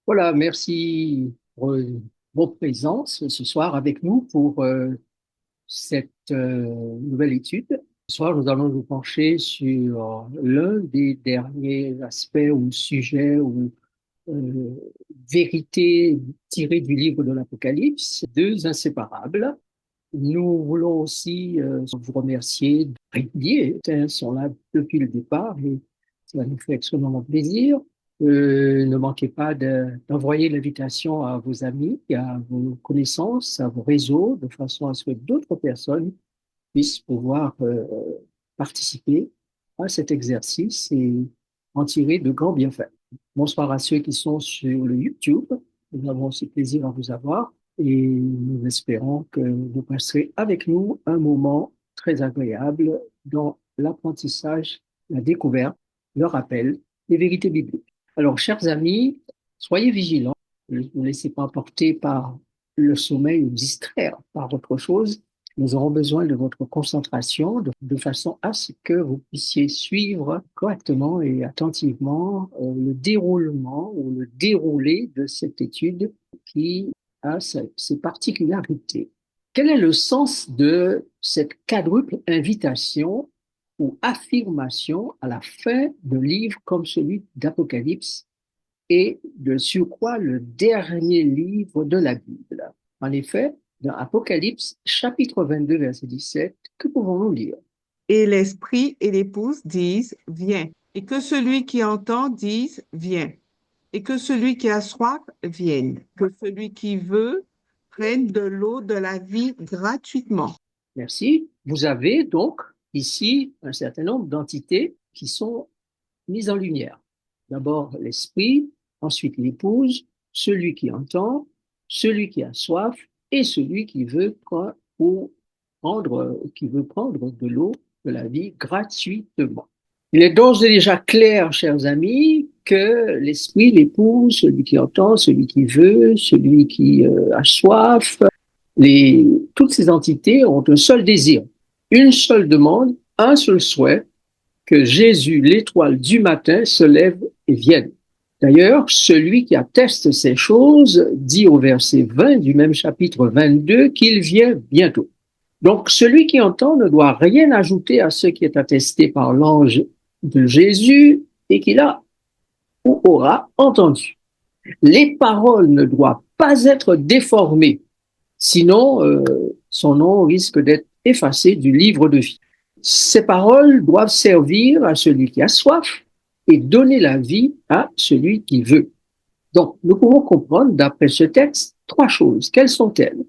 Voilà, merci pour votre présence ce soir avec nous pour cette nouvelle étude. Ce soir, nous allons nous pencher sur l'un des derniers aspects ou sujets ou euh, vérités tirées du livre de l'Apocalypse, deux inséparables. Nous voulons aussi vous remercier. Les réguliers sont là depuis le départ et cela nous fait extrêmement plaisir. Ne manquez pas d'envoyer l'invitation à vos amis, à vos connaissances, à vos réseaux, de façon à ce que d'autres personnes puissent pouvoir participer à cet exercice et en tirer de grands bienfaits. Bonsoir à ceux qui sont sur le YouTube. Nous avons aussi plaisir à vous avoir et nous espérons que vous passerez avec nous un moment très agréable dans l'apprentissage, la découverte, le rappel des vérités bibliques. Alors, chers amis, soyez vigilants. Ne vous laissez pas emporter par le sommeil ou distraire par autre chose. Nous aurons besoin de votre concentration de façon à ce que vous puissiez suivre correctement et attentivement le déroulement ou le déroulé de cette étude qui a ses particularités. Quel est le sens de cette quadruple invitation ou affirmation à la fin d'un livre comme celui d'Apocalypse et de surcroît le dernier livre de la Bible? En effet, dans Apocalypse, chapitre 22, verset 17, que pouvons-nous lire? Et l'esprit et l'épouse disent, viens. Et que celui qui entend dise, viens. Et que celui qui a soif vienne. Que celui qui veut prenne de l'eau de la vie gratuitement. Merci. Vous avez donc ici un certain nombre d'entités qui sont mises en lumière. D'abord l'esprit, ensuite l'épouse, celui qui entend, celui qui a soif et celui qui veut prendre de l'eau de la vie gratuitement. Il est d'ores et déjà clair, chers amis, que l'esprit, l'épouse, celui qui entend, celui qui veut, celui qui a soif, toutes ces entités ont un seul désir, une seule demande, un seul souhait, que Jésus, l'étoile du matin, se lève et vienne. D'ailleurs, celui qui atteste ces choses dit au verset 20 du même chapitre 22 qu'il vient bientôt. Donc, celui qui entend ne doit rien ajouter à ce qui est attesté par l'ange de Jésus et qu'il a ou aura entendu. Les paroles ne doivent pas être déformées, sinon son nom risque d'être effacé du livre de vie. Ces paroles doivent servir à celui qui a soif et donner la vie à celui qui veut. Donc, nous pouvons comprendre, d'après ce texte, trois choses. Quelles sont-elles?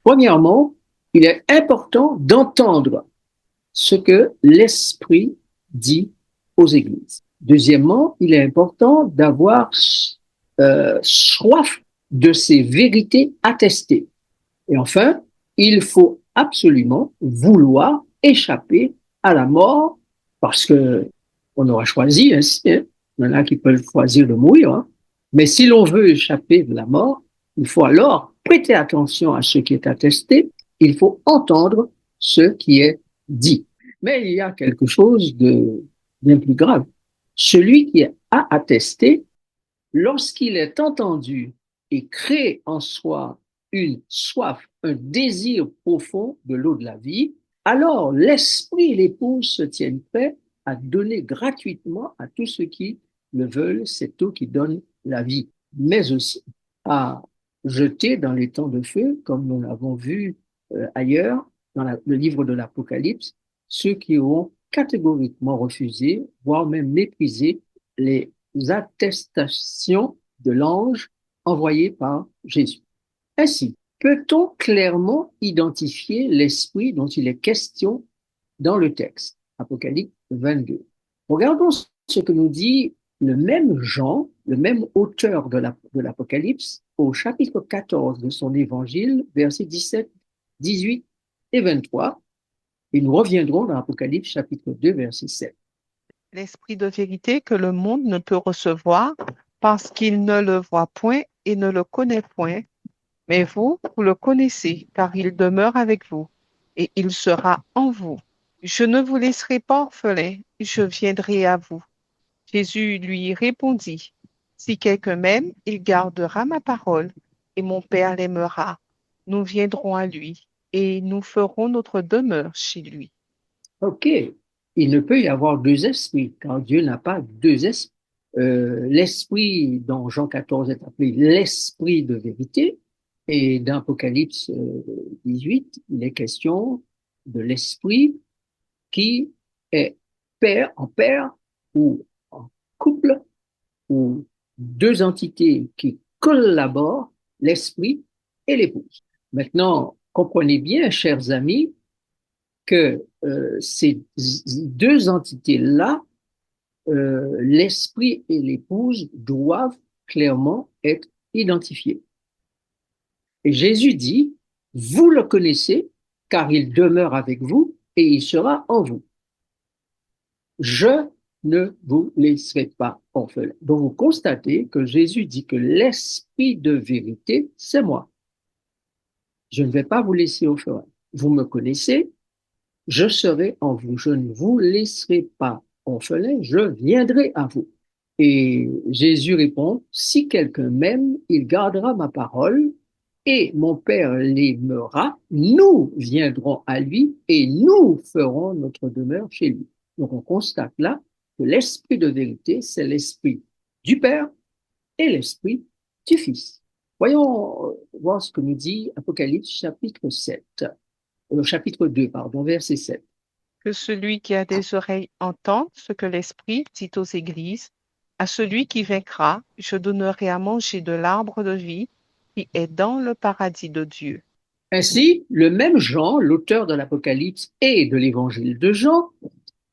Premièrement, il est important d'entendre ce que l'Esprit dit aux églises. Deuxièmement, il est important d'avoir soif de ces vérités attestées. Et enfin, il faut absolument vouloir échapper à la mort parce que on aura choisi ainsi. Hein. Il y en a qui peuvent choisir de mourir. Hein. Mais si l'on veut échapper de la mort, il faut alors prêter attention à ce qui est attesté. Il faut entendre ce qui est dit. Mais il y a quelque chose de bien plus grave. Celui qui a attesté, lorsqu'il est entendu et crée en soi une soif, un désir profond de l'eau de la vie, alors l'esprit et l'épouse se tiennent prêts à donner gratuitement à tous ceux qui le veulent cette eau qui donne la vie, mais aussi à jeter dans les temps de feu, comme nous l'avons vu ailleurs dans le livre de l'Apocalypse, ceux qui auront catégoriquement refusé, voire même méprisé les attestations de l'ange envoyé par Jésus. Ainsi, peut-on clairement identifier l'esprit dont il est question dans le texte, Apocalypse 22. Regardons ce que nous dit le même Jean, le même auteur de l'Apocalypse, au chapitre 14 de son évangile, versets 17, 18 et 23. Et nous reviendrons dans l'Apocalypse chapitre 2, verset 7. L'esprit de vérité que le monde ne peut recevoir parce qu'il ne le voit point et ne le connaît point. Mais vous, vous le connaissez, car il demeure avec vous et il sera en vous. Je ne vous laisserai pas orphelin, je viendrai à vous. Jésus lui répondit, si quelqu'un m'aime, il gardera ma parole, et mon Père l'aimera. Nous viendrons à lui, et nous ferons notre demeure chez lui. OK, il ne peut y avoir deux esprits, car Dieu n'a pas deux esprits. L'esprit dont Jean 14 est appelé l'esprit de vérité, et dans Apocalypse 18, il est question de l'esprit qui est père ou en couple, ou deux entités qui collaborent, l'esprit et l'épouse. Maintenant, comprenez bien, chers amis, que ces deux entités-là, l'esprit et l'épouse, doivent clairement être identifiés. Et Jésus dit, vous le connaissez, car il demeure avec vous et il sera en vous. Je ne vous laisserai pas orphelins. Donc vous constatez que Jésus dit que l'esprit de vérité, c'est moi. Je ne vais pas vous laisser orphelins. Vous me connaissez, je serai en vous. Je ne vous laisserai pas orphelins, je viendrai à vous. Et Jésus répond, si quelqu'un m'aime, il gardera ma parole et mon Père l'aimera. Nous viendrons à lui et nous ferons notre demeure chez lui. Donc on constate là que l'esprit de vérité, c'est l'esprit du Père et l'esprit du Fils. Voyons voir ce que nous dit Apocalypse chapitre 7. Chapitre 2, pardon, verset 7. Que celui qui a des oreilles entende ce que l'Esprit dit aux églises. À celui qui vaincra, je donnerai à manger de l'arbre de vie qui est dans le paradis de Dieu. Ainsi, le même Jean, l'auteur de l'Apocalypse et de l'Évangile de Jean,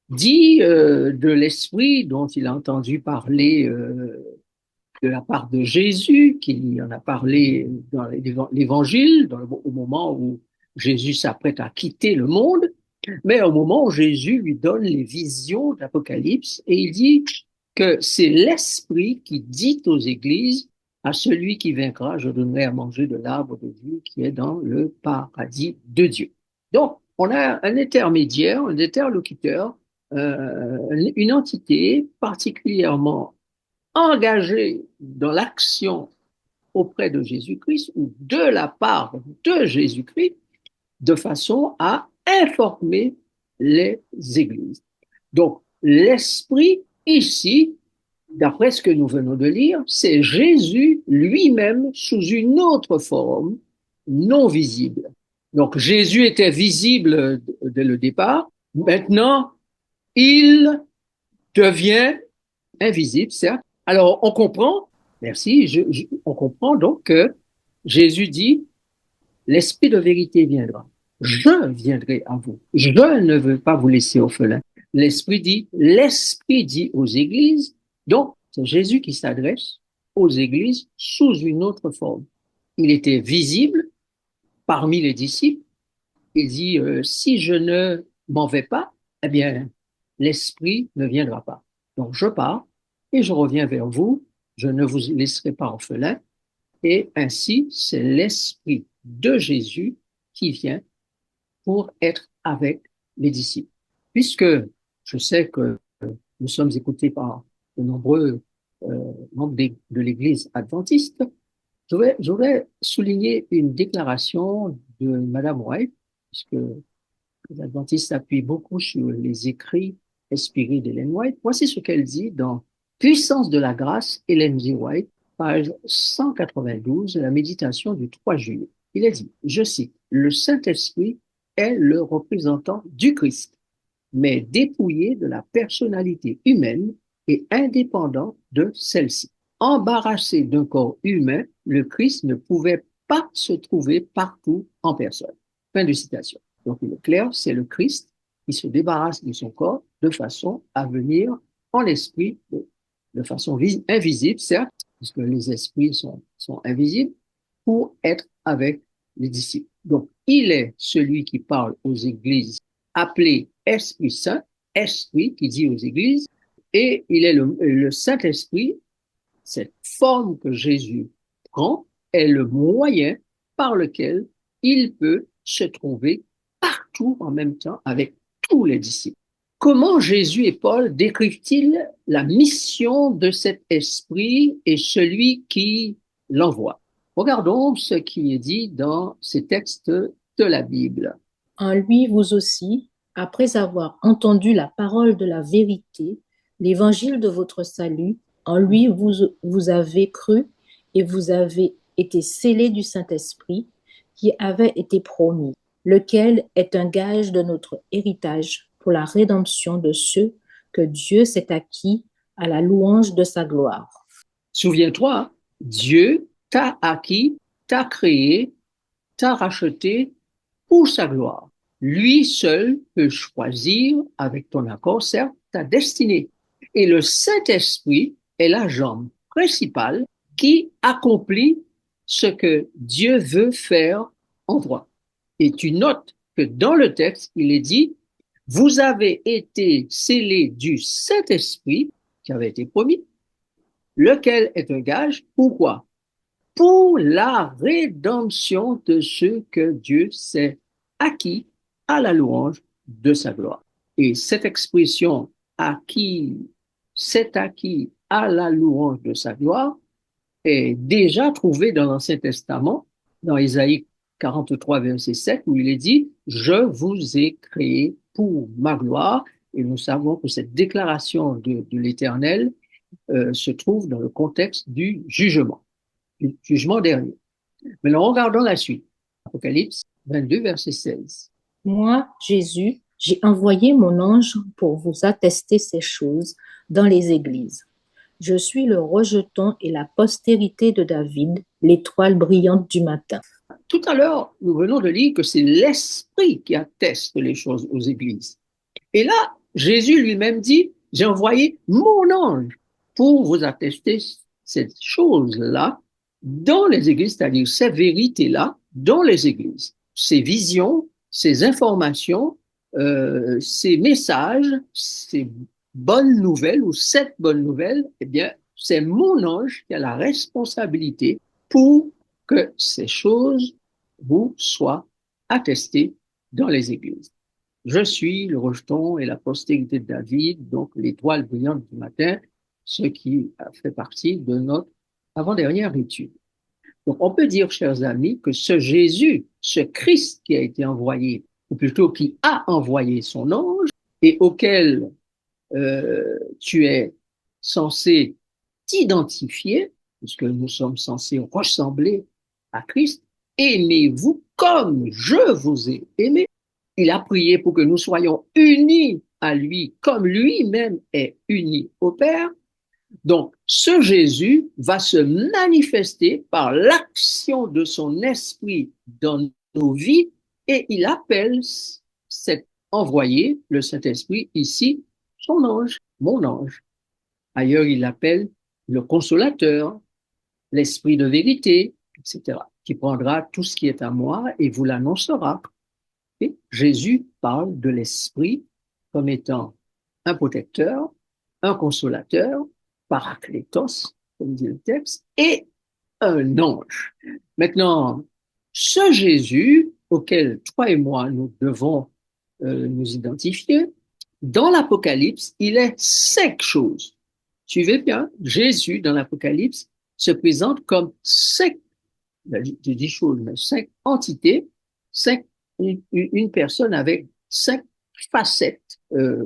dit de l'Esprit dont il a entendu parler de la part de Jésus, qu'il en a parlé dans l'Évangile, au moment où Jésus s'apprête à quitter le monde, mais au moment où Jésus lui donne les visions de l'Apocalypse, et il dit que c'est l'Esprit qui dit aux églises, à celui qui vaincra, je donnerai à manger de l'arbre de vie qui est dans le paradis de Dieu. Donc, on a un intermédiaire, un interlocuteur, une entité particulièrement engagée dans l'action auprès de Jésus-Christ ou de la part de Jésus-Christ de façon à informer les églises. Donc, l'esprit ici, d'après ce que nous venons de lire, c'est Jésus lui-même sous une autre forme non visible. Donc, Jésus était visible dès le départ. Maintenant, il devient invisible, certes. Alors, on comprend Merci. On comprend donc que Jésus dit, l'Esprit de vérité viendra. Je viendrai à vous. Je ne veux pas vous laisser orphelin. L'Esprit dit aux églises. Donc, c'est Jésus qui s'adresse aux églises sous une autre forme. Il était visible parmi les disciples. Il dit, si je ne m'en vais pas, eh bien, l'Esprit ne viendra pas. Donc, je pars et je reviens vers vous. Je ne vous laisserai pas orphelin. Et ainsi, c'est l'Esprit de Jésus qui vient pour être avec les disciples. Puisque je sais que nous sommes écoutés par de nombreux membres de l'Église adventiste, je voudrais souligner une déclaration de Madame White, puisque les adventistes appuient beaucoup sur les écrits inspirés d'Ellen White. Voici ce qu'elle dit dans Puissance de la grâce, Ellen G. White, page 192, la méditation du 3 juillet. Il a dit, je cite, le Saint-Esprit est le représentant du Christ, mais dépouillé de la personnalité humaine et indépendant de celle-ci. Embarrassé d'un corps humain, le Christ ne pouvait pas se trouver partout en personne. Fin de citation. Donc, il est clair, c'est le Christ qui se débarrasse de son corps de façon à venir en esprit, de façon invisible, certes, puisque les esprits sont invisibles, pour être avec les disciples. Donc, il est celui qui parle aux églises, appelé Esprit Saint, Esprit qui dit aux églises, et il est le Saint-Esprit, cette forme que Jésus prend, est le moyen par lequel il peut se trouver partout en même temps avec tous les disciples. Comment Jésus et Paul décrivent-ils la mission de cet esprit et celui qui l'envoie? Regardons ce qui est dit dans ces textes de la Bible. En lui, vous aussi, après avoir entendu la parole de la vérité, l'évangile de votre salut, en lui, vous avez cru et vous avez été scellés du Saint-Esprit qui avait été promis, lequel est un gage de notre héritage pour la rédemption de ceux que Dieu s'est acquis à la louange de sa gloire. Souviens-toi, Dieu t'a acquis, t'a créé, t'a racheté pour sa gloire. Lui seul peut choisir, avec ton accord, certes, ta destinée. Et le Saint-Esprit est la jambe principale qui accomplit ce que Dieu veut faire en toi. Et tu notes que dans le texte, il est dit, vous avez été scellés du Saint-Esprit qui avait été promis, lequel est un gage. Pourquoi? Pour la rédemption de ceux que Dieu s'est acquis à la louange de sa gloire. Et cette expression acquis, s'est acquis à la louange de sa gloire est déjà trouvée dans l'Ancien Testament, dans Ésaïe 43, verset 7, où il est dit, je vous ai créé pour ma gloire. Et nous savons que cette déclaration de l'Éternel se trouve dans le contexte du jugement dernier. Maintenant, regardons la suite. Apocalypse 22, verset 16. Moi, Jésus, j'ai envoyé mon ange pour vous attester ces choses dans les églises. Je suis le rejeton et la postérité de David, l'étoile brillante du matin. Tout à l'heure, nous venons de lire que c'est l'Esprit qui atteste les choses aux églises. Et là, Jésus lui-même dit, j'ai envoyé mon ange pour vous attester cette chose-là dans les églises, c'est-à-dire ces vérités-là dans les églises. Ces visions, ces informations, ces messages, ces bonnes nouvelles ou cette bonne nouvelle, eh bien, c'est mon ange qui a la responsabilité pour que ces choses vous soient attestées dans les églises. Je suis le rejeton et la postérité de David, donc l'étoile brillante du matin, ce qui a fait partie de notre avant-dernière étude. Donc, on peut dire, chers amis, que ce Jésus, ce Christ qui a été envoyé, ou plutôt qui a envoyé son ange, et auquel tu es censé t'identifier, puisque nous sommes censés ressembler à Christ, aimez-vous comme je vous ai aimé. Il a prié pour que nous soyons unis à lui, comme lui-même est uni au Père. Donc, ce Jésus va se manifester par l'action de son esprit dans nos vies et il appelle cet envoyé, le Saint-Esprit, ici, son ange, mon ange. Ailleurs, il l'appelle le consolateur, l'esprit de vérité, etc., qui prendra tout ce qui est à moi et vous l'annoncera. Et Jésus parle de l'esprit comme étant un protecteur, un consolateur, paraklétos, comme dit le texte, et un ange. Maintenant, ce Jésus auquel toi et moi nous devons nous identifier, dans l'Apocalypse, il est 5 choses. Suivez bien, Jésus dans l'Apocalypse se présente comme 5, je dis choses, mais 5 entités, 5, une personne avec 5 facettes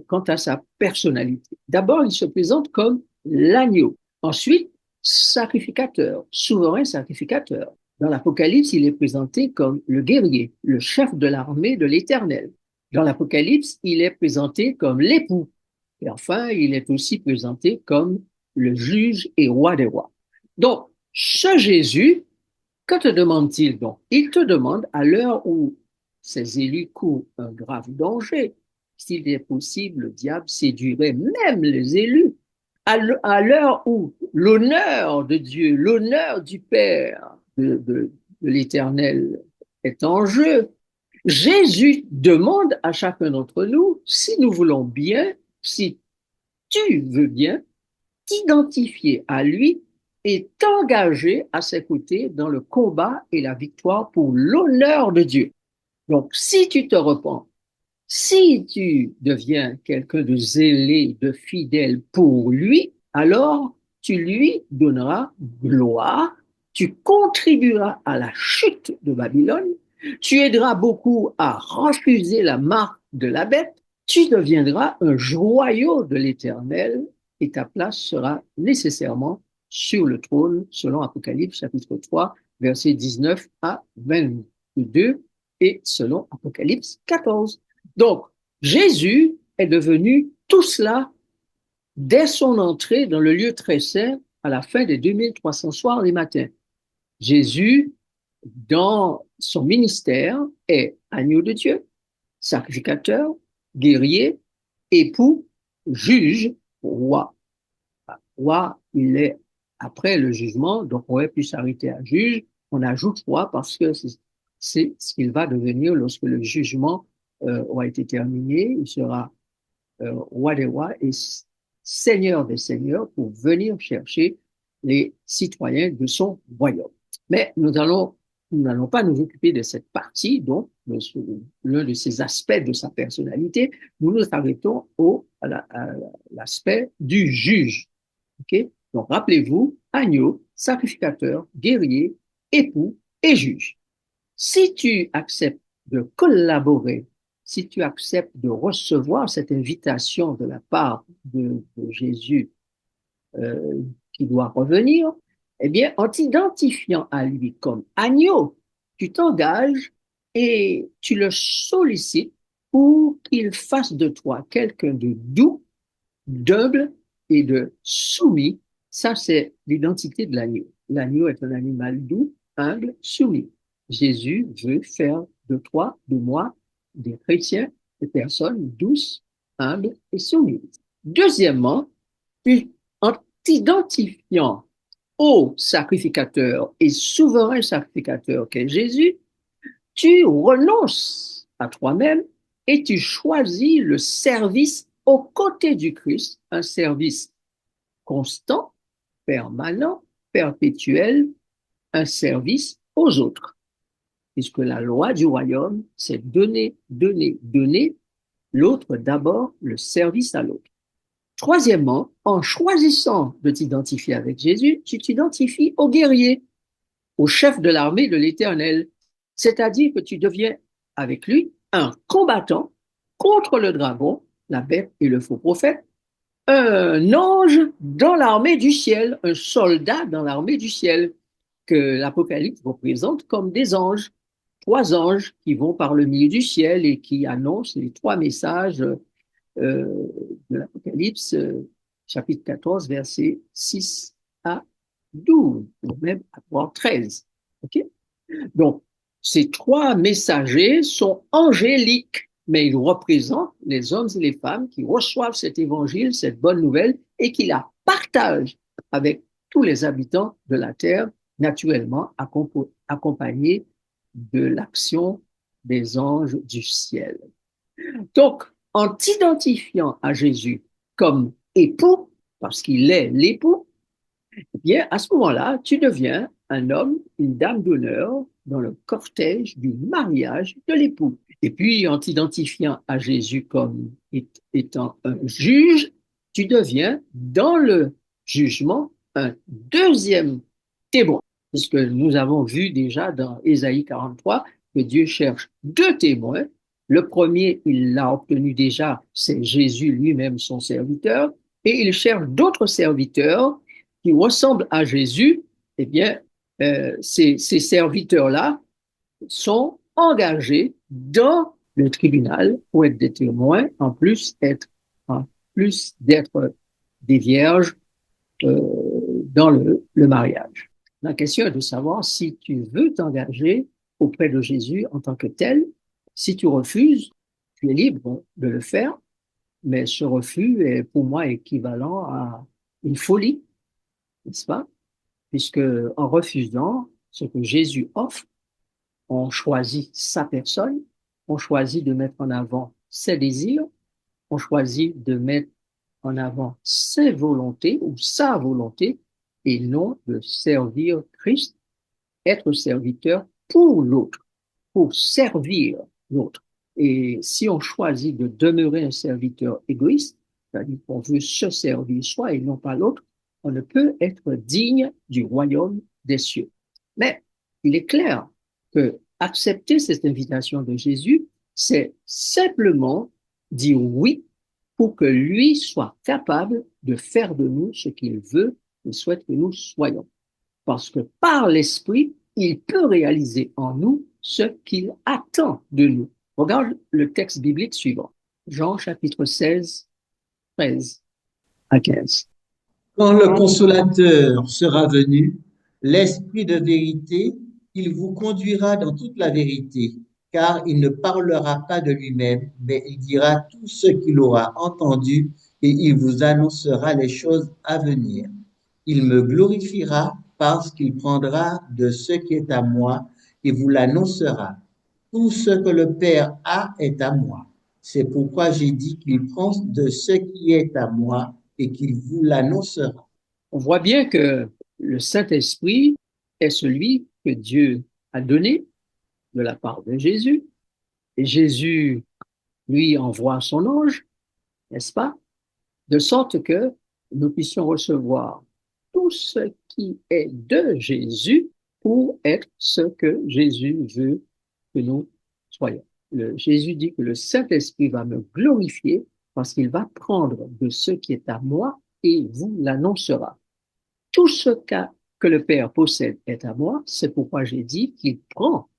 quant à sa personnalité. D'abord, il se présente comme l'agneau. Ensuite, sacrificateur, souverain sacrificateur. Dans l'Apocalypse, il est présenté comme le guerrier, le chef de l'armée de l'Éternel. Dans l'Apocalypse, il est présenté comme l'époux. Et enfin, il est aussi présenté comme le juge et roi des rois. Donc, ce Jésus, que te demande-t-il donc? Il te demande, à l'heure où ses élus courent un grave danger, s'il est possible, le diable séduirait même les élus. À l'heure où l'honneur de Dieu, l'honneur du Père, de l'Éternel est en jeu, Jésus demande à chacun d'entre nous, si nous voulons bien, si tu veux bien, t'identifier à lui et t'engager à ses côtés dans le combat et la victoire pour l'honneur de Dieu. Donc, si tu te repens, si tu deviens quelqu'un de zélé, de fidèle pour lui, alors tu lui donneras gloire, tu contribueras à la chute de Babylone, tu aideras beaucoup à refuser la marque de la bête, tu deviendras un joyau de l'Éternel et ta place sera nécessairement sur le trône, selon Apocalypse chapitre 3, versets 19 à 22 et selon Apocalypse 14. Donc, Jésus est devenu tout cela dès son entrée dans le lieu très saint à la fin des 2300 soirs et matins. Jésus, dans son ministère, est agneau de Dieu, sacrificateur, guerrier, époux, juge, roi. Roi, il est après le jugement, donc on aurait pu s'arrêter à juge, on ajoute roi parce que c'est ce qu'il va devenir lorsque le jugement aura été terminé, il sera roi des rois et seigneur des seigneurs pour venir chercher les citoyens de son royaume. Mais nous n'allons pas nous occuper de cette partie, donc l'un de ces aspects de sa personnalité. Nous nous arrêtons à l'aspect du juge. Okay? Donc rappelez-vous, agneau, sacrificateur, guerrier, époux et juge. Si tu acceptes de collaborer, si tu acceptes de recevoir cette invitation de la part de Jésus qui doit revenir, eh bien, en t'identifiant à lui comme agneau, tu t'engages et tu le sollicites pour qu'il fasse de toi quelqu'un de doux, d'humble et de soumis. Ça, c'est l'identité de l'agneau. L'agneau est un animal doux, humble, soumis. Jésus veut faire de toi, de moi, des chrétiens, des personnes douces, humbles et soumises. Deuxièmement, en t'identifiant au sacrificateur et souverain sacrificateur qu'est Jésus, tu renonces à toi-même et tu choisis le service aux côtés du Christ, un service constant, permanent, perpétuel, un service aux autres. Puisque la loi du royaume, c'est donner, donner, donner, l'autre d'abord, le service à l'autre. Troisièmement, en choisissant de t'identifier avec Jésus, tu t'identifies au guerrier, au chef de l'armée de l'Éternel. C'est-à-dire que tu deviens avec lui un combattant contre le dragon, la bête et le faux prophète, un ange dans l'armée du ciel, un soldat dans l'armée du ciel, que l'Apocalypse représente comme des anges. 3 anges qui vont par le milieu du ciel et qui annoncent les 3 messages de l'Apocalypse, chapitre 14, versets 6 à 12, ou même à 13. OK? Donc, ces trois messagers sont angéliques, mais ils représentent les hommes et les femmes qui reçoivent cet évangile, cette bonne nouvelle, et qui la partagent avec tous les habitants de la terre, naturellement accompagnés de l'action des anges du ciel. Donc, en t'identifiant à Jésus comme époux, parce qu'il est l'époux, eh bien, à ce moment-là, tu deviens un homme, une dame d'honneur dans le cortège du mariage de l'époux. Et puis, en t'identifiant à Jésus comme étant un juge, tu deviens dans le jugement un deuxième témoin. Puisque nous avons vu déjà dans Ésaïe 43 que Dieu cherche deux témoins. Le premier, il l'a obtenu déjà, c'est Jésus lui-même, son serviteur, et il cherche d'autres serviteurs qui ressemblent à Jésus. Eh bien, ces serviteurs-là sont engagés dans le tribunal pour être des témoins, en plus d'être des vierges dans le mariage. La question est de savoir si tu veux t'engager auprès de Jésus en tant que tel. Si tu refuses, tu es libre de le faire, mais ce refus est pour moi équivalent à une folie, n'est-ce pas? Puisque en refusant ce que Jésus offre, on choisit sa personne, on choisit de mettre en avant ses désirs, on choisit de mettre en avant ses volontés ou sa volonté et non de servir Christ, être serviteur pour l'autre, pour servir l'autre. Et si on choisit de demeurer un serviteur égoïste, c'est-à-dire qu'on veut se servir soi et non pas l'autre, on ne peut être digne du royaume des cieux. Mais il est clair que accepter cette invitation de Jésus, c'est simplement dire oui pour que lui soit capable de faire de nous ce qu'il veut et souhaite que nous soyons. Parce que par l'Esprit, il peut réaliser en nous ce qu'il attend de nous. Regarde le texte biblique suivant. Jean chapitre 16, 13 à 15. Quand le consolateur sera venu, l'Esprit de vérité, il vous conduira dans toute la vérité, car il ne parlera pas de lui-même, mais il dira tout ce qu'il aura entendu et il vous annoncera les choses à venir. Il me glorifiera parce qu'il prendra de ce qui est à moi et vous l'annoncera. Tout ce que le Père a est à moi. C'est pourquoi j'ai dit qu'il prend de ce qui est à moi et qu'il vous l'annoncera. On voit bien que le Saint-Esprit est celui que Dieu a donné de la part de Jésus. Et Jésus, lui, envoie son ange, n'est-ce pas? De sorte que nous puissions recevoir tout ce qui est de Jésus pour être ce que Jésus veut que nous soyons. Jésus dit que le Saint-Esprit va me glorifier parce qu'il va prendre de ce qui est à moi et vous l'annoncera. Tout ce que le Père possède est à moi, c'est pourquoi j'ai dit qu'il prend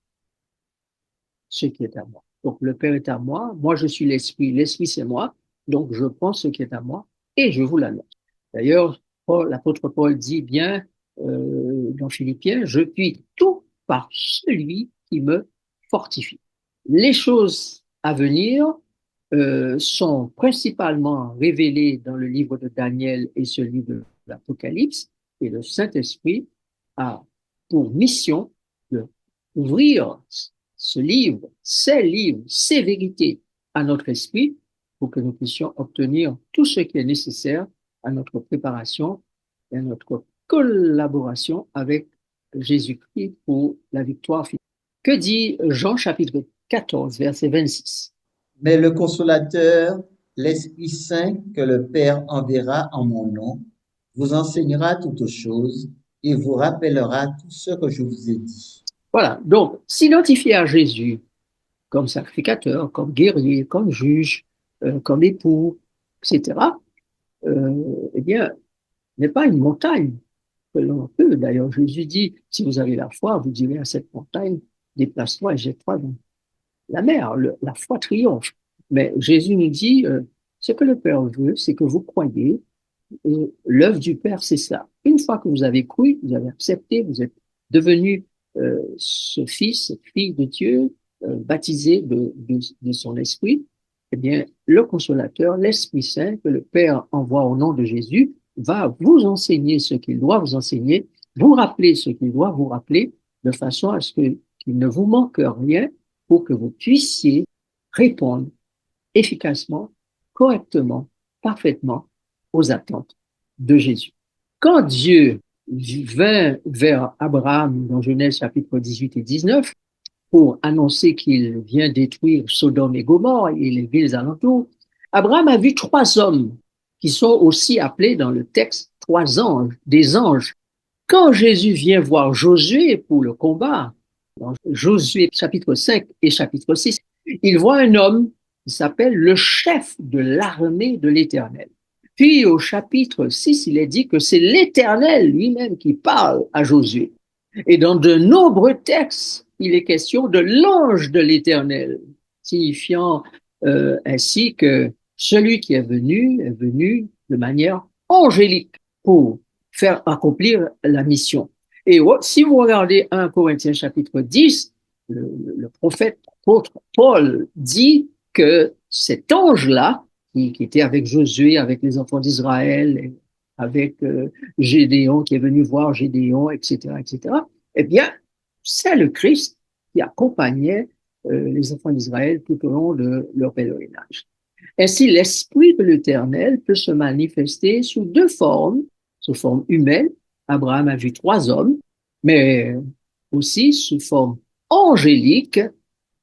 ce qui est à moi. Donc le Père est à moi, moi je suis l'Esprit, l'Esprit c'est moi, donc je prends ce qui est à moi et je vous l'annonce. D'ailleurs, l'apôtre Paul dit bien dans Philippiens, je puis tout par celui qui me fortifie. Les choses à venir sont principalement révélées dans le livre de Daniel et celui de l'Apocalypse, et le Saint-Esprit a pour mission de ouvrir ce livre, ces vérités à notre esprit pour que nous puissions obtenir tout ce qui est nécessaire à notre préparation et à notre collaboration avec Jésus-Christ pour la victoire finale. Que dit Jean chapitre 14, verset 26? Mais le consolateur, l'Esprit Saint que le Père enverra en mon nom, vous enseignera toutes choses et vous rappellera tout ce que je vous ai dit. Voilà, donc s'identifier à Jésus comme sacrificateur, comme guerrier, comme juge, comme époux, etc., eh bien, n'est pas une montagne que l'on peut. D'ailleurs, Jésus dit, si vous avez la foi, vous direz à cette montagne, déplace-toi et jette-toi dans la mer. La foi triomphe. Mais Jésus nous dit, ce que le Père veut, c'est que vous croyez l'œuvre du Père, c'est ça. Une fois que vous avez cru, vous avez accepté, vous êtes devenu ce fils, cette fille de Dieu, baptisé de son esprit, eh bien, le consolateur, l'Esprit Saint, que le Père envoie au nom de Jésus, va vous enseigner ce qu'il doit vous enseigner, vous rappeler ce qu'il doit vous rappeler, de façon à ce qu'il ne vous manque rien pour que vous puissiez répondre efficacement, correctement, parfaitement aux attentes de Jésus. Quand Dieu vint vers Abraham dans Genèse chapitre 18 et 19 pour annoncer qu'il vient détruire Sodome et Gomorrhe et les villes alentours, Abraham a vu trois hommes qui sont aussi appelés dans le texte trois anges, des anges. Quand Jésus vient voir Josué pour le combat, dans Josué chapitre 5 et chapitre 6, il voit un homme qui s'appelle le chef de l'armée de l'Éternel. Puis au chapitre 6, il est dit que c'est l'Éternel lui-même qui parle à Josué. Et dans de nombreux textes, il est question de l'ange de l'Éternel, signifiant ainsi que celui qui est venu de manière angélique pour faire accomplir la mission. Et si vous regardez 1 Corinthiens chapitre 10, le prophète apôtre Paul dit que cet ange-là, qui était avec Josué, avec les enfants d'Israël, avec Gédéon, qui est venu voir Gédéon, etc., etc., eh bien, c'est le Christ qui accompagnait les enfants d'Israël tout au long de leur pèlerinage. Ainsi, l'Esprit de l'Éternel peut se manifester sous deux formes, sous forme humaine. Abraham a vu trois hommes, mais aussi sous forme angélique.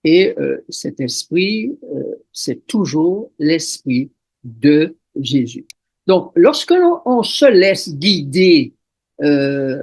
Et cet esprit, c'est toujours l'esprit de Jésus. Donc, lorsque l'on se laisse guider,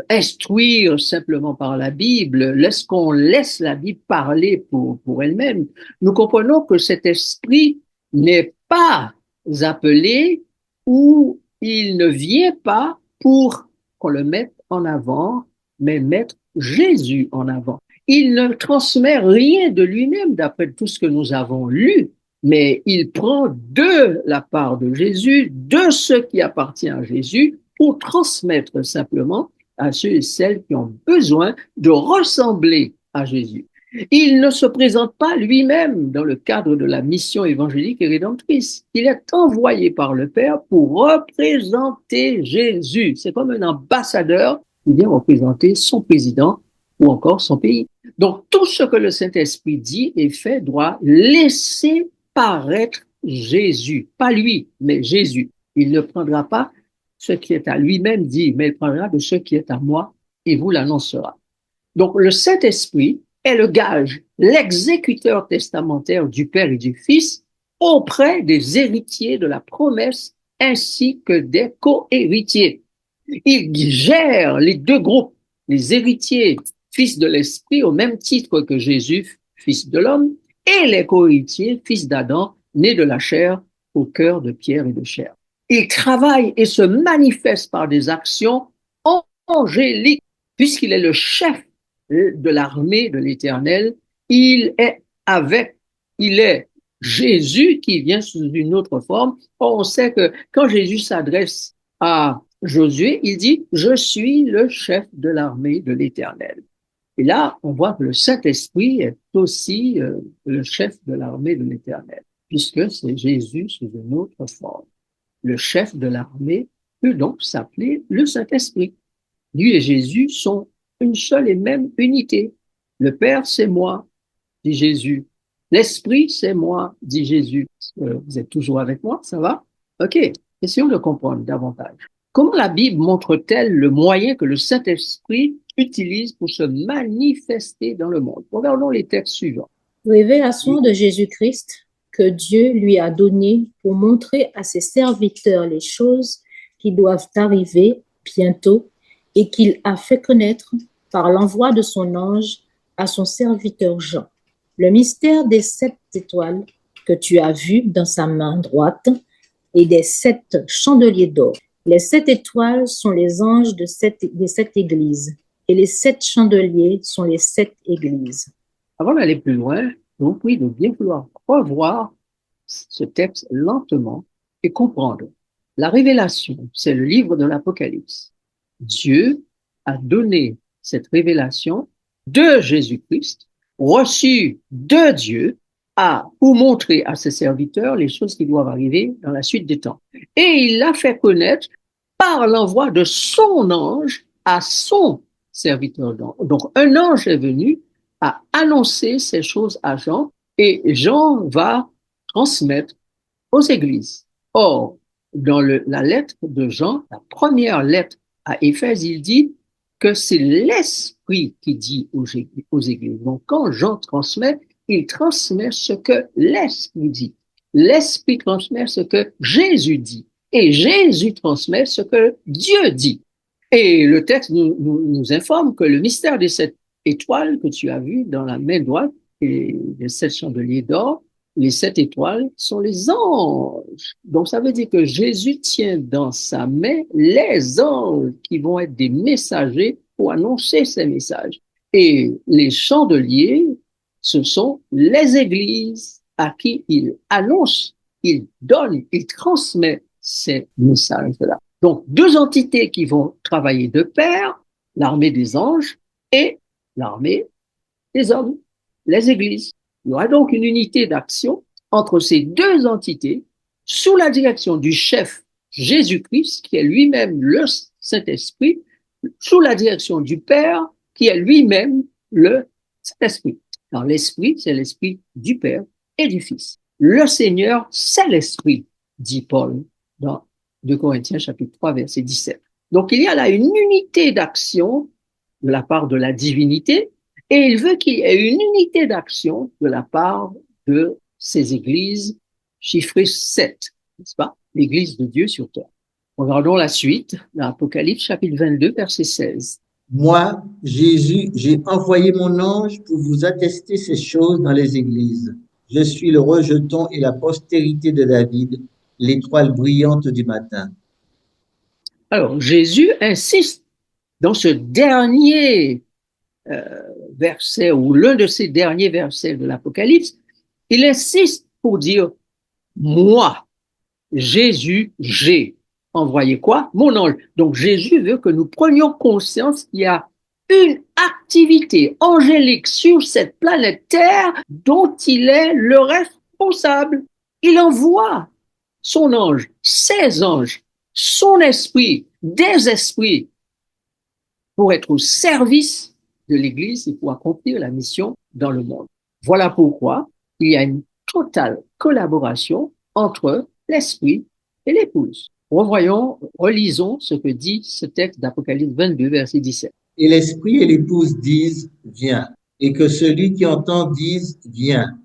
instruire simplement par la Bible, lorsqu'on laisse la Bible parler pour elle-même, nous comprenons que cet esprit n'est pas appelé ou il ne vient pas pour qu'on le mette en avant, mais mettre Jésus en avant. Il ne transmet rien de lui-même d'après tout ce que nous avons lu, mais il prend de la part de Jésus, de ce qui appartient à Jésus, pour transmettre simplement à ceux et celles qui ont besoin de ressembler à Jésus. Il ne se présente pas lui-même dans le cadre de la mission évangélique et rédemptrice. Il est envoyé par le Père pour représenter Jésus. C'est comme un ambassadeur qui vient représenter son président ou encore son pays. Donc, tout ce que le Saint-Esprit dit et fait doit laisser paraître Jésus. Pas lui, mais Jésus. Il ne prendra pas ce qui est à lui-même dit, mais il prendra de ce qui est à moi et vous l'annoncera. Donc, le Saint-Esprit est le gage, l'exécuteur testamentaire du Père et du Fils auprès des héritiers de la promesse ainsi que des co-héritiers. Il gère les deux groupes, les héritiers, fils de l'Esprit, au même titre que Jésus, fils de l'homme, et les co-héritiers, fils d'Adam, nés de la chair, au cœur de pierre et de chair. Il travaille et se manifeste par des actions angéliques, puisqu'il est le chef de l'armée de l'Éternel. Il est Jésus qui vient sous une autre forme. On sait que quand Jésus s'adresse à Josué, il dit « Je suis le chef de l'armée de l'Éternel ». Et là, on voit que le Saint-Esprit est aussi le chef de l'armée de l'Éternel, puisque c'est Jésus sous une autre forme. Le chef de l'armée peut donc s'appeler le Saint-Esprit. Lui et Jésus sont une seule et même unité. Le Père, c'est moi, dit Jésus. L'Esprit, c'est moi, dit Jésus. Vous êtes toujours avec moi, ça va? OK. Essayons de comprendre davantage. Comment la Bible montre-t-elle le moyen que le Saint-Esprit utilise pour se manifester dans le monde? Regardons les textes suivants. Révélation de Jésus-Christ que Dieu lui a donnée pour montrer à ses serviteurs les choses qui doivent arriver bientôt et qu'il a fait connaître par l'envoi de son ange à son serviteur Jean. Le mystère des 7 étoiles que tu as vues dans sa main droite et des 7 chandeliers d'or. Les 7 étoiles sont les anges des 7 églises et les 7 chandeliers sont les 7 églises. Avant d'aller plus loin, je vous prie de bien vouloir revoir ce texte lentement et comprendre. La révélation, c'est le livre de l'Apocalypse. Dieu a donné cette révélation de Jésus-Christ, reçue de Dieu, pour montrer à ses serviteurs les choses qui doivent arriver dans la suite des temps. Et il l'a fait connaître par l'envoi de son ange à son serviteur Jean. Donc, un ange est venu à annoncer ces choses à Jean et Jean va transmettre aux églises. Or, dans la lettre de Jean, la première lettre à Éphèse, il dit que c'est l'Esprit qui dit aux églises. Donc, quand Jean transmet, il transmet ce que l'Esprit dit. L'Esprit transmet ce que Jésus dit. Et Jésus transmet ce que Dieu dit. Et le texte nous informe que le mystère des 7 étoiles que tu as vu dans la main droite et les 7 chandeliers d'or, les 7 étoiles sont les anges. Donc, ça veut dire que Jésus tient dans sa main les anges qui vont être des messagers pour annoncer ces messages. Et les chandeliers, ce sont les églises à qui il annonce, il donne, il transmet ces messages-là. Donc, deux entités qui vont travailler de pair, l'armée des anges et l'armée des hommes, les églises. Il y aura donc une unité d'action entre ces deux entités sous la direction du chef Jésus-Christ, qui est lui-même le Saint-Esprit, sous la direction du Père, qui est lui-même le Saint-Esprit. Alors, l'Esprit, c'est l'Esprit du Père et du Fils. Le Seigneur, c'est l'Esprit, dit Paul dans 2 Corinthiens chapitre 3, verset 17. Donc, il y a là une unité d'action de la part de la divinité, et il veut qu'il y ait une unité d'action de la part de ces églises chiffrées 7, n'est-ce pas? L'église de Dieu sur terre. Regardons la suite, l'Apocalypse chapitre 22, verset 16. Moi, Jésus, j'ai envoyé mon ange pour vous attester ces choses dans les églises. Je suis le rejeton et la postérité de David, l'étoile brillante du matin. Alors, Jésus insiste dans ce dernier verset, ou l'un de ces derniers versets de l'Apocalypse, il insiste pour dire, moi, Jésus, j'ai envoyé quoi? Mon ange. Donc, Jésus veut que nous prenions conscience qu'il y a une activité angélique sur cette planète Terre dont il est le responsable. Il envoie son ange, ses anges, son esprit, des esprits pour être au service de l'Église et pour accomplir la mission dans le monde. Voilà pourquoi il y a une totale collaboration entre l'Esprit et l'épouse. Relisons ce que dit ce texte d'Apocalypse 22, verset 17. Et l'esprit et l'épouse disent, viens. Et que celui qui entend dise, viens.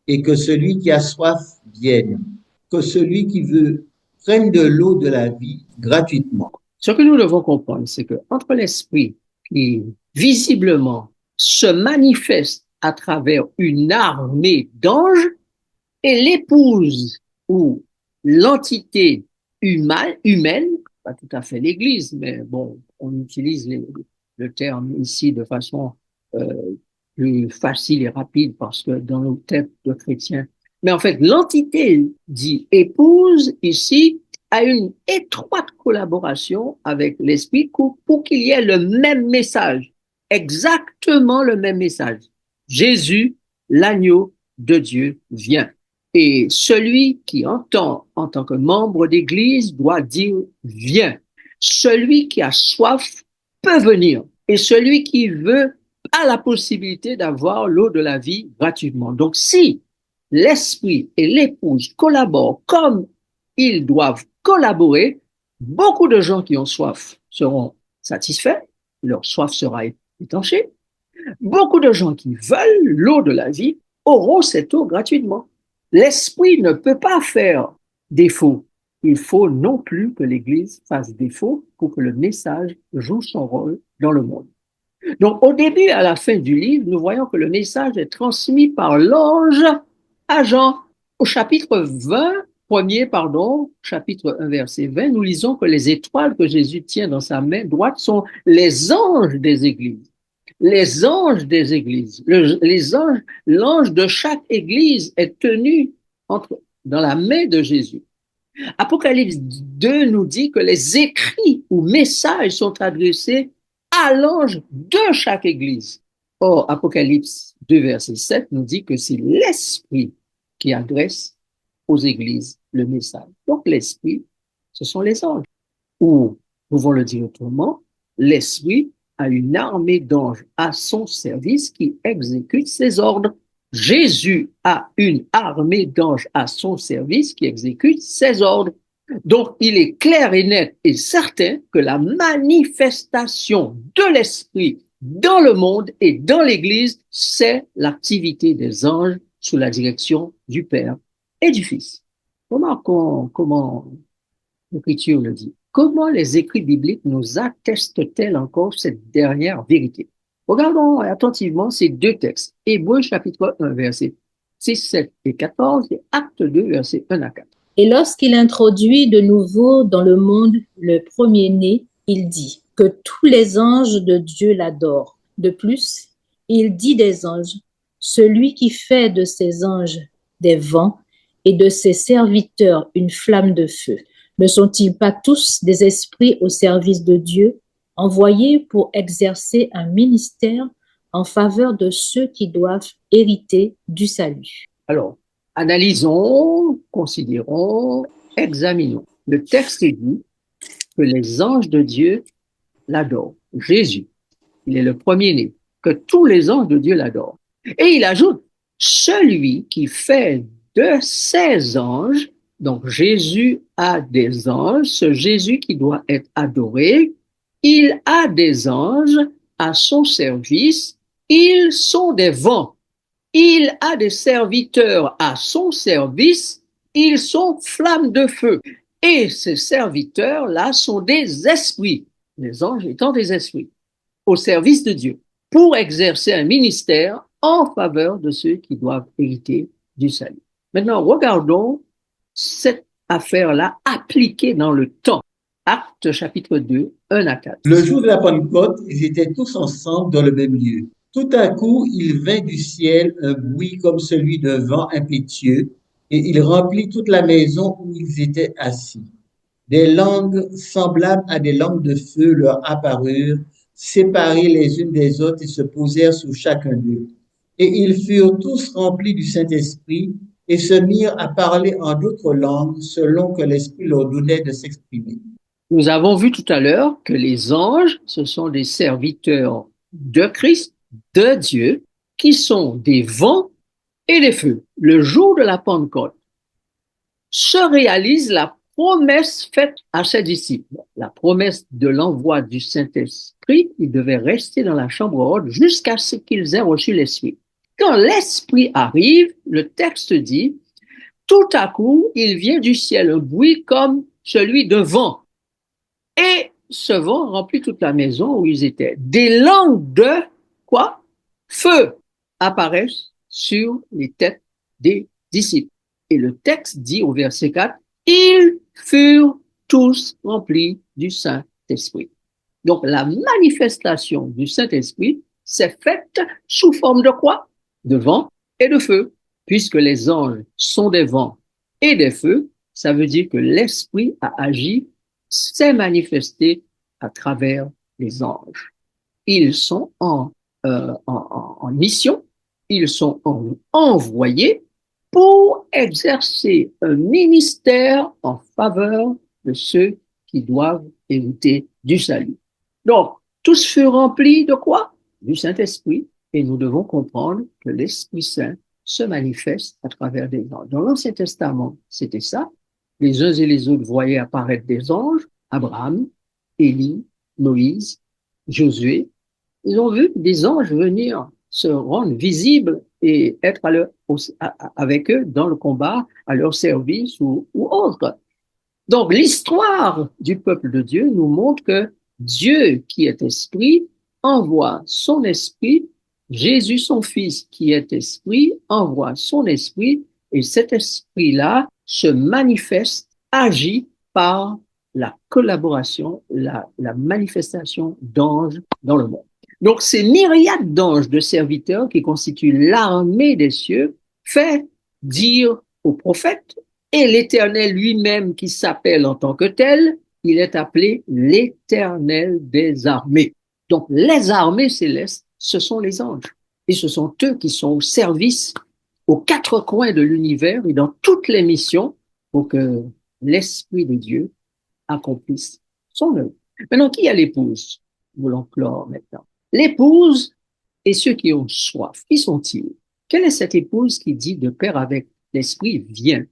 Et que celui qui a soif vienne. Que celui qui veut prenne de l'eau de la vie gratuitement. Ce que nous devons comprendre, c'est que entre l'Esprit qui visiblement se manifeste à travers une armée d'anges et l'épouse ou l'entité humaine, pas tout à fait l'Église, mais bon, on utilise le terme ici de façon plus facile et rapide parce que dans nos têtes de chrétiens. Mais en fait, l'entité dit épouse ici a une étroite collaboration avec l'Esprit pour qu'il y ait le même message, exactement le même message. Jésus, l'agneau de Dieu, vient. Et celui qui entend en tant que membre d'église doit dire viens. Celui qui a soif peut venir. Et celui qui veut a la possibilité d'avoir l'eau de la vie gratuitement. Donc si l'esprit et l'épouse collaborent comme ils doivent collaborer, beaucoup de gens qui ont soif seront satisfaits, leur soif sera étanchée. Beaucoup de gens qui veulent l'eau de la vie auront cette eau gratuitement. L'esprit ne peut pas faire défaut. Il faut non plus que l'Église fasse défaut pour que le message joue son rôle dans le monde. Donc, au début et à la fin du livre, nous voyons que le message est transmis par l'ange à Jean. Au chapitre 1, verset 20, nous lisons que les étoiles que Jésus tient dans sa main droite sont les anges des églises. Les anges des églises. L'ange de chaque église est tenu dans la main de Jésus. Apocalypse 2 nous dit que les écrits ou messages sont adressés à l'ange de chaque église. Or, Apocalypse 2, verset 7 nous dit que c'est l'Esprit qui adresse aux églises le message. Donc, l'Esprit, ce sont les anges. Ou, pouvons le dire autrement, l'Esprit a une armée d'anges à son service qui exécute ses ordres. Jésus a une armée d'anges à son service qui exécute ses ordres. Donc, il est clair et net et certain que la manifestation de l'Esprit dans le monde et dans l'Église, c'est l'activité des anges sous la direction du Père et du Fils. Comment l'Écriture le dit? Comment les écrits bibliques nous attestent-elles encore cette dernière vérité? Regardons attentivement ces deux textes. Hébreux chapitre 1, versets 6, 7 et 14 et Actes 2, versets 1 à 4. Et lorsqu'il introduit de nouveau dans le monde le premier-né, il dit que tous les anges de Dieu l'adorent. De plus, il dit des anges, celui qui fait de ses anges des vents et de ses serviteurs une flamme de feu. Ne sont-ils pas tous des esprits au service de Dieu, envoyés pour exercer un ministère en faveur de ceux qui doivent hériter du salut? Alors, analysons, considérons, examinons. Le texte dit que les anges de Dieu l'adorent. Jésus, il est le premier-né, que tous les anges de Dieu l'adorent. Et il ajoute, celui qui fait de ses anges, donc Jésus a des anges, ce Jésus qui doit être adoré, il a des anges à son service, ils sont des vents. Il a des serviteurs à son service, ils sont flammes de feu. Et ces serviteurs-là sont des esprits, les anges étant des esprits, au service de Dieu, pour exercer un ministère en faveur de ceux qui doivent hériter du salut. Maintenant, regardons cette affaire-là appliquée dans le temps. Actes chapitre 2, 1 à 4. Le jour de la Pentecôte, ils étaient tous ensemble dans le même lieu. Tout à coup, il vint du ciel un bruit comme celui d'un vent impétueux, et il remplit toute la maison où ils étaient assis. Des langues semblables à des langues de feu leur apparurent, séparées les unes des autres et se posèrent sur chacun d'eux. Et ils furent tous remplis du Saint-Esprit et se mirent à parler en d'autres langues selon que l'Esprit leur donnait de s'exprimer. Nous avons vu tout à l'heure que les anges, ce sont des serviteurs de Christ, de Dieu, qui sont des vents et des feux. Le jour de la Pentecôte se réalise la promesse faite à ses disciples, la promesse de l'envoi du Saint-Esprit. Ils devaient rester dans la chambre haute jusqu'à ce qu'ils aient reçu l'Esprit. Quand l'Esprit arrive, le texte dit, tout à coup, il vient du ciel un bruit comme celui de vent. Et ce vent remplit toute la maison où ils étaient. Des langues de quoi? Feu apparaissent sur les têtes des disciples. Et le texte dit au verset 4, ils furent tous remplis du Saint-Esprit. Donc la manifestation du Saint-Esprit s'est faite sous forme de quoi? De vent et de feu. Puisque les anges sont des vents et des feux, ça veut dire que l'Esprit a agi, s'est manifesté à travers les anges. Ils sont en mission, ils sont envoyés pour exercer un ministère en faveur de ceux qui doivent hériter du salut. Donc, tous furent remplis de quoi? Du Saint-Esprit, et nous devons comprendre que l'Esprit Saint se manifeste à travers des anges. Dans l'Ancien Testament, c'était ça. Les uns et les autres voyaient apparaître des anges, Abraham, Élie, Moïse, Josué. Ils ont vu des anges venir se rendre visibles et être avec eux dans le combat, à leur service ou autre. Donc, l'histoire du peuple de Dieu nous montre que Dieu, qui est esprit, envoie son esprit. Jésus, son fils, qui est esprit, envoie son esprit, et cet esprit-là se manifeste, agit par la collaboration, la manifestation d'anges dans le monde. Donc, ces myriades d'anges, de serviteurs qui constituent l'armée des cieux, fait dire aux prophètes Et l'Éternel lui-même qui s'appelle en tant que tel, il est appelé l'Éternel des armées. Donc les armées célestes, ce sont les anges. Et ce sont eux qui sont au service aux quatre coins de l'univers et dans toutes les missions pour que l'Esprit de Dieu accomplisse son œuvre. Maintenant, qui est l'épouse? Nous voulons clore maintenant. L'épouse et ceux qui ont soif, qui sont-ils? Quelle est cette épouse qui dit de pair avec l'Esprit, viens?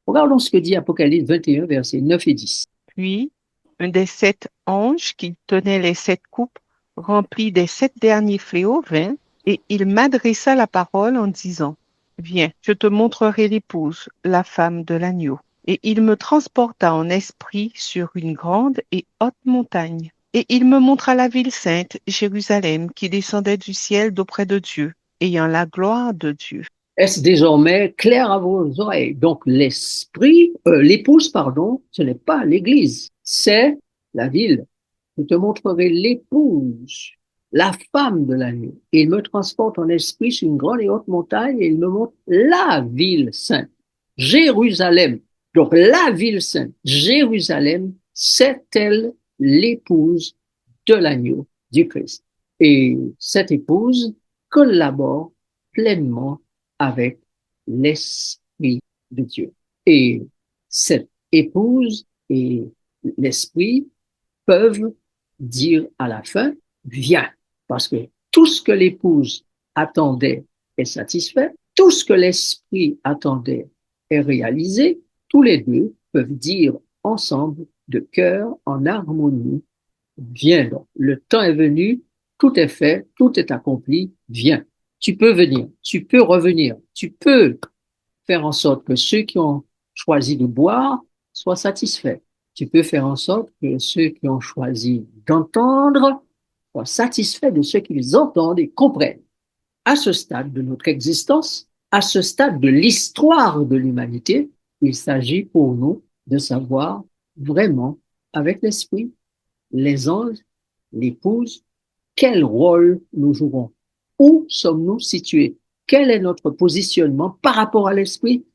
Regardons ce que dit Apocalypse 21, versets 9 et 10. Puis, un des 7 anges qui tenait les 7 coupes remplies des 7 derniers fléaux vint, et il m'adressa la parole en disant, viens, je te montrerai l'épouse, la femme de l'agneau. Et il me transporta en esprit sur une grande et haute montagne. Et il me montra la ville sainte, Jérusalem, qui descendait du ciel d'auprès de Dieu, ayant la gloire de Dieu. Est-ce désormais clair à vos oreilles? Donc l'épouse, pardon, ce n'est pas l'église, c'est la ville. Je te montrerai l'épouse, la femme de l'agneau. Et il me transporte en esprit sur une grande et haute montagne et il me montre la ville sainte, Jérusalem. Donc la ville sainte, Jérusalem, c'est elle l'épouse de l'agneau du Christ. Et cette épouse collabore pleinement avec l'Esprit de Dieu. Et cette épouse et l'Esprit peuvent dire à la fin, viens, parce que tout ce que l'épouse attendait est satisfait, tout ce que l'Esprit attendait est réalisé, tous les deux peuvent dire ensemble, de cœur, en harmonie, viens donc. Le temps est venu, tout est fait, tout est accompli, viens. Tu peux venir, tu peux revenir, tu peux faire en sorte que ceux qui ont choisi de boire soient satisfaits. Tu peux faire en sorte que ceux qui ont choisi d'entendre soient satisfaits de ce qu'ils entendent et comprennent. À ce stade de notre existence, à ce stade de l'histoire de l'humanité, il s'agit pour nous de savoir vraiment, avec l'esprit, les anges, l'épouse, quel rôle nous jouerons? Où sommes-nous situés? Quel est notre positionnement par rapport à l'esprit,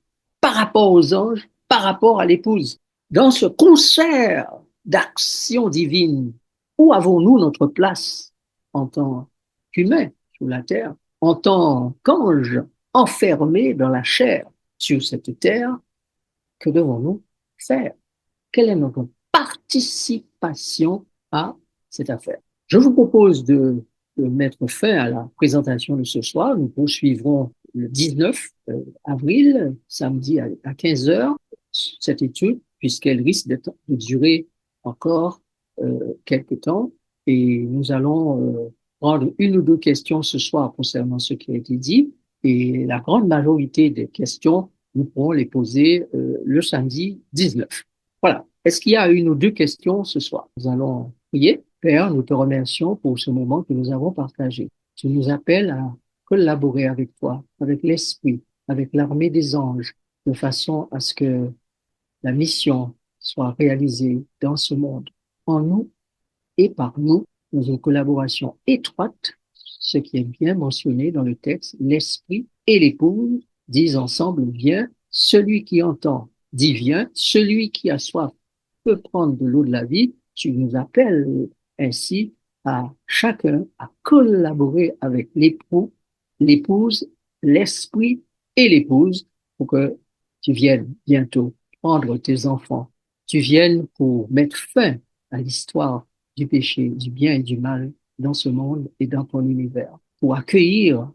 par rapport aux anges, par rapport à l'épouse? Dans ce concert d'action divine, où avons-nous notre place en tant qu'humains sur la terre, en tant qu'anges enfermés dans la chair sur cette terre? Que devons-nous faire? Quelle est notre participation à cette affaire? Je vous propose de mettre fin à la présentation de ce soir. Nous poursuivrons le 19 avril, samedi à 15 heures, cette étude, puisqu'elle risque de durer encore quelques temps. Et nous allons prendre une ou deux questions ce soir concernant ce qui a été dit. Et la grande majorité des questions, nous pourrons les poser le samedi 19. Voilà. Est-ce qu'il y a une ou deux questions ce soir? Nous allons prier. Père, nous te remercions pour ce moment que nous avons partagé. Tu nous appelles à collaborer avec toi, avec l'Esprit, avec l'armée des anges, de façon à ce que la mission soit réalisée dans ce monde, en nous et par nous, dans une collaboration étroite, ce qui est bien mentionné dans le texte, l'Esprit et l'épouse disent ensemble, viens, celui qui entend dit viens, celui qui a soif peut prendre de l'eau de la vie. Tu nous appelles ainsi à chacun à collaborer avec l'époux, l'épouse, l'esprit et l'épouse pour que tu viennes bientôt prendre tes enfants. Tu viennes pour mettre fin à l'histoire du péché, du bien et du mal dans ce monde et dans ton univers, pour accueillir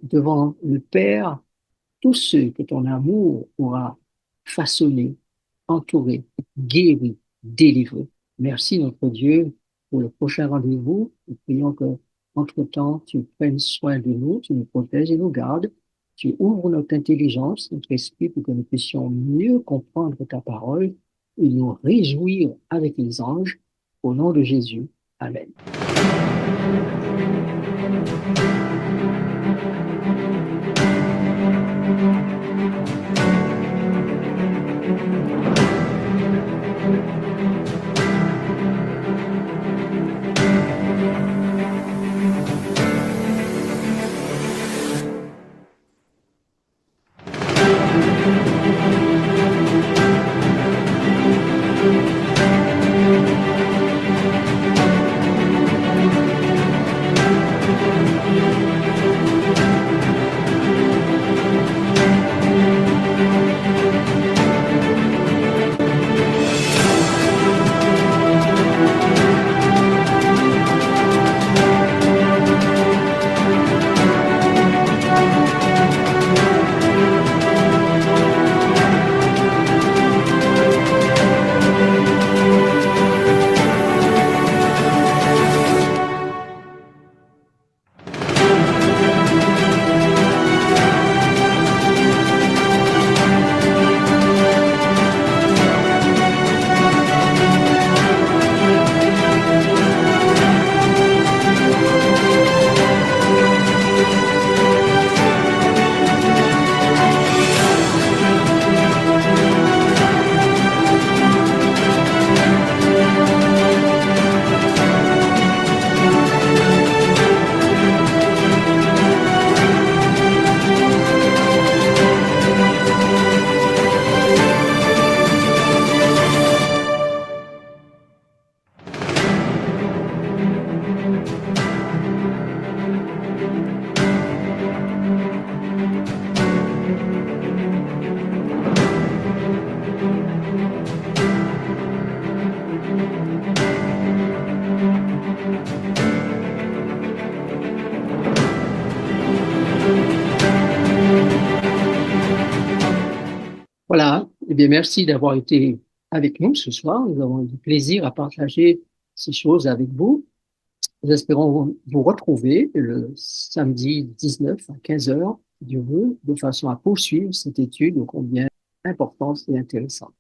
devant le Père tous ceux que ton amour aura façonnés, entourés, guéris, délivrés. Merci notre Dieu pour le prochain rendez-vous. Nous prions que, entre-temps, tu prennes soin de nous, tu nous protèges et nous gardes. Tu ouvres notre intelligence, notre esprit pour que nous puissions mieux comprendre ta parole et nous réjouir avec les anges. Au nom de Jésus. Amen. bien, merci d'avoir été avec nous ce soir. Nous avons eu du plaisir à partager ces choses avec vous. Nous espérons vous retrouver le samedi 19 à 15 heures, si Dieu veut, de façon à poursuivre cette étude ô combien importante et intéressante.